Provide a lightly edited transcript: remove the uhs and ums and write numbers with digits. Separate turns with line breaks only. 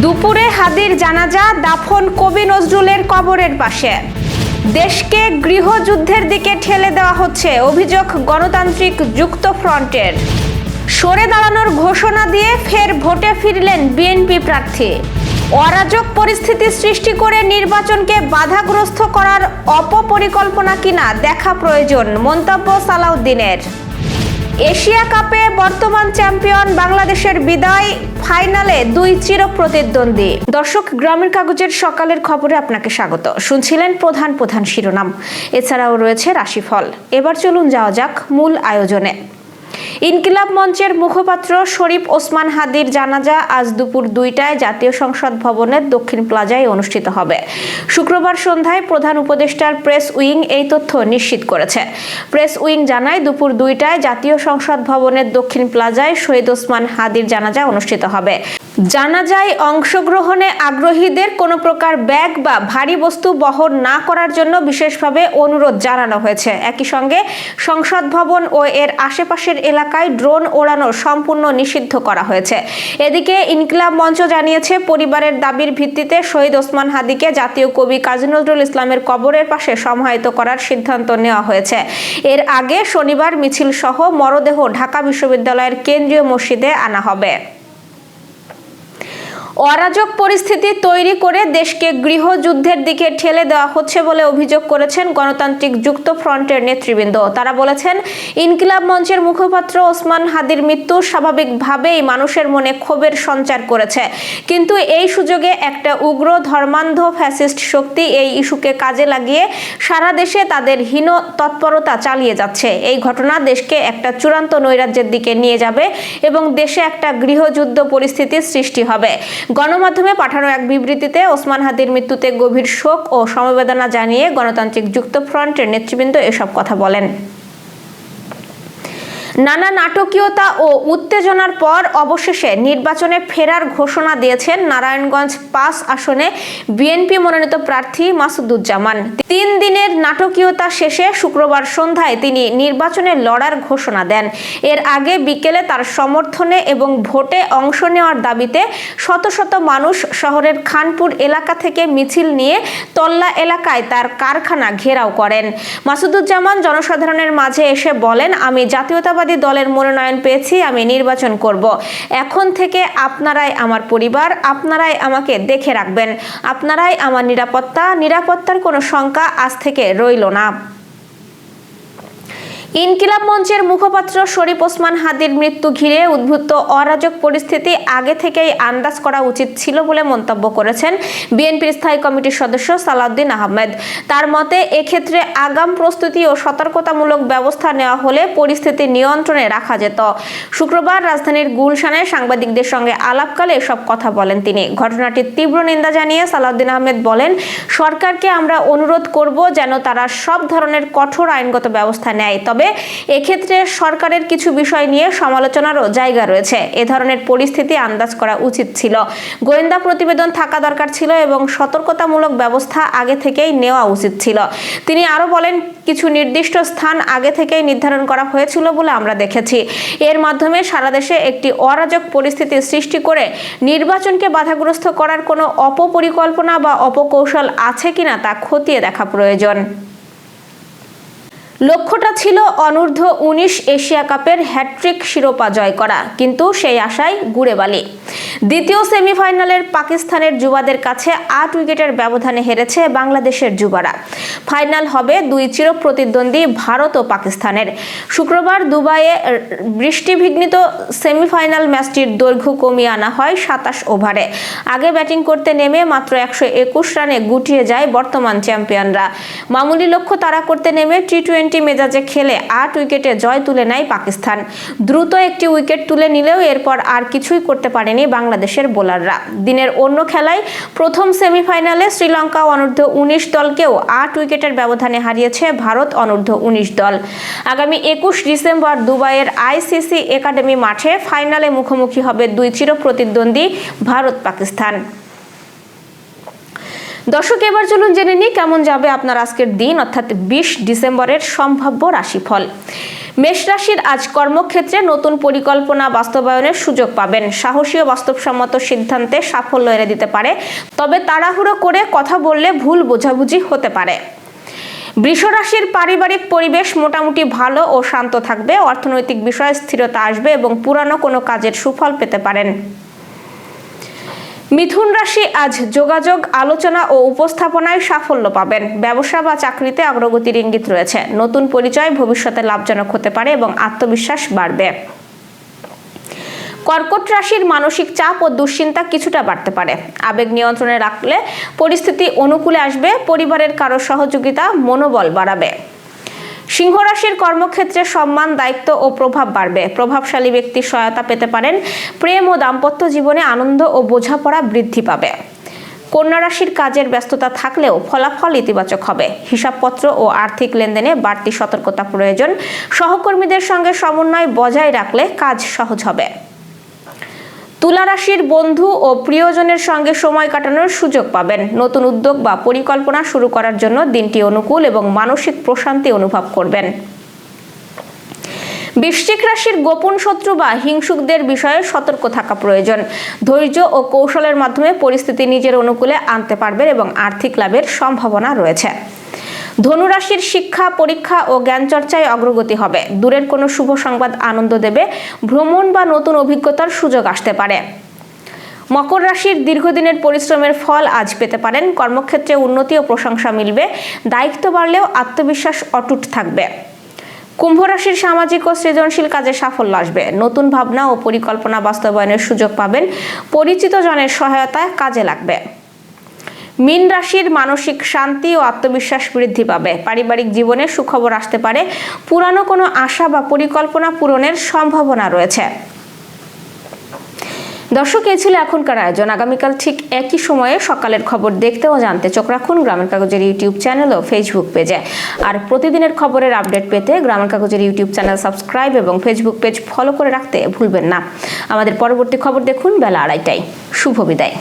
দুপুরে হাদির জানাজা দাফন কবি নজরুলের কবরের পাশে। দেশকে গৃহযুদ্ধের দিকে ঠেলে দেওয়া হচ্ছে, অভিযোগ গণতান্ত্রিক যুক্তফ্রন্টের। সরে দাঁড়ানোর ঘোষণা দিয়ে ফের ভোটে ফিরলেন বিএনপি প্রার্থী। অরাজক পরিস্থিতি সৃষ্টি করে নির্বাচনকে বাধাগ্রস্ত করার অপপরিকল্পনা কিনা দেখা প্রয়োজন, মন্তব্য সালাউদ্দিনের। এশিয়া কাপে বর্তমান চ্যাম্পিয়ন বাংলাদেশের বিদায়, ফাইনালে দুই চিরপ্রতিদ্বন্দ্বী। দর্শক, গ্রামের কাগজের সকালের খবরে আপনাকে স্বাগত। শুনছিলেন প্রধান শিরোনাম, এছাড়াও রয়েছে রাশিফল। এবার চলুন যাওয়া যাক মূল আয়োজনে। ইনকিলাব মঞ্চের মুখপাত্র শরীফ ওসমান হাদির জানাজা আজ দুপুর 2টায় জাতীয় সংসদ ভবনের দক্ষিণ প্লাজায় অনুষ্ঠিত হবে। শুক্রবার সন্ধ্যায় প্রধান উপদেষ্টার প্রেস উইং এই তথ্য নিশ্চিত করেছে। প্রেস উইং জানায়, দুপুর 2টায় জাতীয় সংসদ ভবনের দক্ষিণ প্লাজায় শহীদ ওসমান হাদির জানাজা অনুষ্ঠিত হবে। জানাজায় অংশগ্রহণে আগ্রহীদের কোনো প্রকার ব্যাগ বা ভারী বস্তু বহন না করার জন্য বিশেষভাবে অনুরোধ জানানো হয়েছে। একই সঙ্গে সংসদ ভবন ও এর আশেপাশের এলাকায় ড্রোন ওড়ানো সম্পূর্ণ নিষিদ্ধ করা হয়েছে। এদিকে ইনকিলাব মঞ্চ জানিয়েছে, পরিবারের দাবির ভিত্তিতে শহীদ ওসমান হাদিকে জাতীয় কবি কাজী নজরুল ইসলামের কবরের পাশে সমাহিত করার সিদ্ধান্ত নেওয়া হয়েছে। এর আগে শনিবার মিছিল সহ মরদেহ ঢাকা বিশ্ববিদ্যালয়ের কেন্দ্রীয় মসজিদে আনা হবে। অরাজক পরিস্থিতি তৈরি করে দেশকে গৃহযুদ্ধের দিকে ঠেলে দেওয়া হচ্ছে বলে অভিযোগ করেছেন গণতান্ত্রিক যুক্তফ্রন্টের নেতৃবৃন্দ। তারা বলেছেন, ইনকিলাব মঞ্চের মুখপাত্র ওসমান হাদির মৃত্যু স্বাভাবিকভাবেই মানুষের মনে ক্ষোভের সঞ্চার করেছে, কিন্তু এই সুযোগে একটা উগ্র ধর্মান্ধ ফ্যাসিস্ট শক্তি এই ইস্যুকে কাজে লাগিয়ে সারা দেশে তাদের হীন তৎপরতা চালিয়ে যাচ্ছে। এই ঘটনা দেশকে একটা চূড়ান্ত নৈরাজ্যের দিকে নিয়ে যাবে এবং দেশে একটা গৃহযুদ্ধ পরিস্থিতির সৃষ্টি হবে। গণমাধ্যমে পাঠানো এক বিবৃতিতে ওসমান হাদির মৃত্যুতে গভীর শোক ও সমবেদনা জানিয়ে গণতান্ত্রিক যুক্তফ্রন্টের নেতৃবৃন্দ এসব কথা বলেন। নানা নাটকীয়তা ও উত্তেজনার পর অবশেষে নির্বাচনে ফেরার ঘোষণা দিয়েছেন নারায়ণগঞ্জ 5 আসনে বিএনপি মনোনীত প্রার্থী মাসুদুজ্জামান। 3 দিনের নাটকীয়তা শেষে শুক্রবার সন্ধ্যায় তিনি নির্বাচনে লড়ার ঘোষণা দেন। এর আগে বিকেলে তার সমর্থনে এবং ভোটে অংশ নেওয়ার দাবিতে শত শত মানুষ শহরের খানপুর এলাকা থেকে মিছিল নিয়ে তল্লা এলাকায় তার কারখানা ঘেরাও করেন। মাসুদুজ্জামান জনসাধারণের মাঝে এসে বলেন, আমি জাতীয়তাবাদী দলের মনোনয়ন পেয়েছি, আমি নির্বাচন করব। এখন থেকে আপনারাই আমার পরিবার, আপনারাই আমাকে দেখে রাখবেন, আপনারাই আমার নিরাপত্তার কোনো শঙ্কা আজ থেকে রইল না। ইনকিলাব মঞ্চের মুখপাত্র শরীফ ওসমান হাদির মৃত্যু ঘিরে উদ্ভূত অরাজক পরিস্থিতি আগে থেকেই আন্দাজ করা উচিত ছিল বলে মন্তব্য করেছেন বিএনপির স্থায়ী কমিটির সদস্য সালাউদ্দিন আহমেদ। তার মতে, এক্ষেত্রে আগাম প্রস্তুতি ও সতর্কতামূলক ব্যবস্থা নেওয়া হলে পরিস্থিতি নিয়ন্ত্রণে রাখা যেত। শুক্রবার রাজধানীর গুলশানে সাংবাদিকদের সঙ্গে আলাপকালে এসব কথা বলেন তিনি। ঘটনাটির তীব্র নিন্দা জানিয়ে সালাউদ্দিন আহমেদ বলেন, সরকারকে আমরা অনুরোধ করব যেন তারা সব ধরনের কঠোর আইনগত ব্যবস্থা নেয়। তবে এক্ষেত্রে সরকারের কিছু বিষয় নিয়ে সমালোচনারও জায়গা রয়েছে। এ ধরনের পরিস্থিতি আন্দাজ করা উচিত ছিল, গোয়েন্দা প্রতিবেদন থাকা দরকার ছিল এবং সতর্কতামূলক ব্যবস্থা আগে থেকেই নেওয়া উচিত ছিল। তিনি আরো বলেন, কিছু নির্দিষ্ট স্থান আগে থেকেই নির্ধারণ করা হয়েছিল বলে আমরা দেখেছি। এর মাধ্যমে সারা দেশে একটি অরাজক পরিস্থিতি সৃষ্টি করে নির্বাচনকে বাধাগ্রস্ত করার কোনো অপপরিকল্পনা বা অপকৌশল আছে কিনা তা খতিয়ে দেখা প্রয়োজন। লক্ষ্যটা ছিল অনূর্ধ্ব 19 এশিয়া কাপের হ্যাট্রিক শিরোপা জয় করা, কিন্তু সেই আশায় গুড়ে বালি। দ্বিতীয় সেমিফাইনালের পাকিস্তানের যুবাদের কাছে 8 উইকেটের ব্যবধানে হেরেছে বাংলাদেশের যুবারা। ফাইনাল হবে দুই চিরপ্রতিদ্বন্দ্বী ভারত ও পাকিস্তানের। শুক্রবার দুবাইয়ে বৃষ্টিবিঘ্নিত সেমিফাইনাল ম্যাচটির দৈর্ঘ্য কমিয়ে আনা হয় 27 ওভারে। আগে ব্যাটিং করতে নেমে মাত্র 121 রানে গুটিয়ে যায় বর্তমান চ্যাম্পিয়নরা। মামুলি লক্ষ্য তাড়া করতে নেমে টি-20 মেজাজে খেলে 8 উইকেটে জয় তুলে নেয় পাকিস্তান। দ্রুত একটি উইকেট তুলে নিলেও এরপর আর কিছুই করতে পারেনি বাংলাদেশের বোলাররা। দিনের অন্য খেলায় প্রথম সেমিফাইনালে শ্রীলঙ্কা অনূর্ধ্ব 19 দলকেও 8 উইকেটের ব্যবধানে হারিয়েছে ভারত অনূর্ধ্ব 19 দল। আগামী 21 ডিসেম্বর দুবাইয়ের আইসিসি একাডেমি মাঠে ফাইনালে মুখোমুখি হবে দুই চিরপ্রতিদ্বন্দ্বী ভারত পাকিস্তান। দর্শক, এবার চলুন জেনে নিই কেমন যাবে আপনার আজকের দিন, অর্থাৎ 20 ডিসেম্বরের সম্ভাব্য রাশিফল। মেষ রাশির আজ কর্মক্ষেত্রে নতুন পরিকল্পনা বাস্তবায়নের সুযোগ পাবেন। সাহসী ও বাস্তবসম্মত সিদ্ধান্তে সাফল্য এনে দিতে পারে, তবে তাড়াহুড়ো করে কথা বললে ভুল বোঝাবুঝি হতে পারে। বৃষ রাশির পারিবারিক পরিবেশ মোটামুটি ভালো ও শান্ত থাকবে। অর্থনৈতিক বিষয়ে স্থিরতা আসবে এবং পুরানো কোনো কাজের সুফল পেতে পারেন। মিথুন রাশি আজ যোগাযোগ, আলোচনা ও উপস্থাপনায় সাফল্য পাবেন। ব্যবসা বা চাকরিতে অগ্রগতির ইঙ্গিত রয়েছে। নতুন পরিচয় ভবিষ্যতে লাভজনক হতে পারে এবং আত্মবিশ্বাস বাড়বে। কর্কট রাশির মানসিক চাপ ও দুশ্চিন্তা কিছুটা বাড়তে পারে। আবেগ নিয়ন্ত্রণে রাখলে পরিস্থিতি অনুকূলে আসবে। পরিবারের কারো সহযোগিতা মনোবল বাড়াবে। সিংহ রাশির কর্মক্ষেত্রে সম্মান, দায়িত্ব ও প্রভাব বাড়বে। প্রভাবশালী ব্যক্তির সহায়তা পেতে পারেন। প্রেম ও দাম্পত্য জীবনে আনন্দ ও বোঝাপড়া বৃদ্ধি পাবে। কন্যা রাশির কাজের ব্যস্ততা থাকলেও ফলাফল ইতিবাচক হবে। হিসাবপত্র ও আর্থিক লেনদেনে বাড়তি সতর্কতা প্রয়োজন। সহকর্মীদের সঙ্গে সমন্বয় বজায় রাখলে কাজ সহজ হবে। তুলা রাশির বন্ধু ও প্রিয়জনের সঙ্গে সময় কাটানোর সুযোগ পাবেন। নতুন উদ্যোগ বা পরিকল্পনা শুরু করার জন্য দিনটি অনুকূল এবং মানসিক প্রশান্তি অনুভব করবেন। বৃশ্চিক রাশির গোপন শত্রু বা হিংসুকদের বিষয়ে সতর্ক থাকা প্রয়োজন। ধৈর্য ও কৌশলের মাধ্যমে পরিস্থিতি নিজের অনুকূলে আনতে পারবেন এবং আর্থিক লাভের সম্ভাবনা রয়েছে। ধনু রাশির শিক্ষা, পরীক্ষা ও জ্ঞান চর্চায় অগ্রগতি হবে। দূরের কোনো শুভ সংবাদ আনন্দ দেবে। ভ্রমণ বা নতুন অভিজ্ঞতার সুযোগ আসতে পারে। মকর রাশির দীর্ঘদিনের পরিশ্রমের ফল আজ পেতে পারেন। কর্মক্ষেত্রে উন্নতি ও প্রশংসা মিলবে। দায়িত্ব বাড়লেও আত্মবিশ্বাস অটুট থাকবে। কুম্ভ রাশির সামাজিক ও সৃজনশীল কাজে সাফল্য আসবে। নতুন ভাবনা ও পরিকল্পনা বাস্তবায়নের সুযোগ পাবেন। পরিচিত জনের সহায়তায় কাজে লাগবে। মীন রাশির মানসিক শান্তি ও আত্মবিশ্বাস বৃদ্ধি পাবে। পারিবারিক জীবনে সুখবর আসতে পারে। পুরানো কোনো আশা বা পরিকল্পনা পূরণের সম্ভাবনা রয়েছে। দর্শক, এই ছিল এখনকার আয়োজন। আগামীকাল ঠিক একই সময়ে সকালের খবর দেখতে ও জানতে চোখ রাখুন গ্রামের কাগজের ইউটিউব চ্যানেল ও ফেসবুক পেজে। আর প্রতিদিনের খবরের আপডেট পেতে গ্রামের কাগজের ইউটিউব চ্যানেল সাবস্ক্রাইব এবং ফেসবুক পেজ ফলো করে রাখতে ভুলবেন না। আমাদের পরবর্তী খবর দেখুন বেলা 2:30টায়। শুভ বিদায়।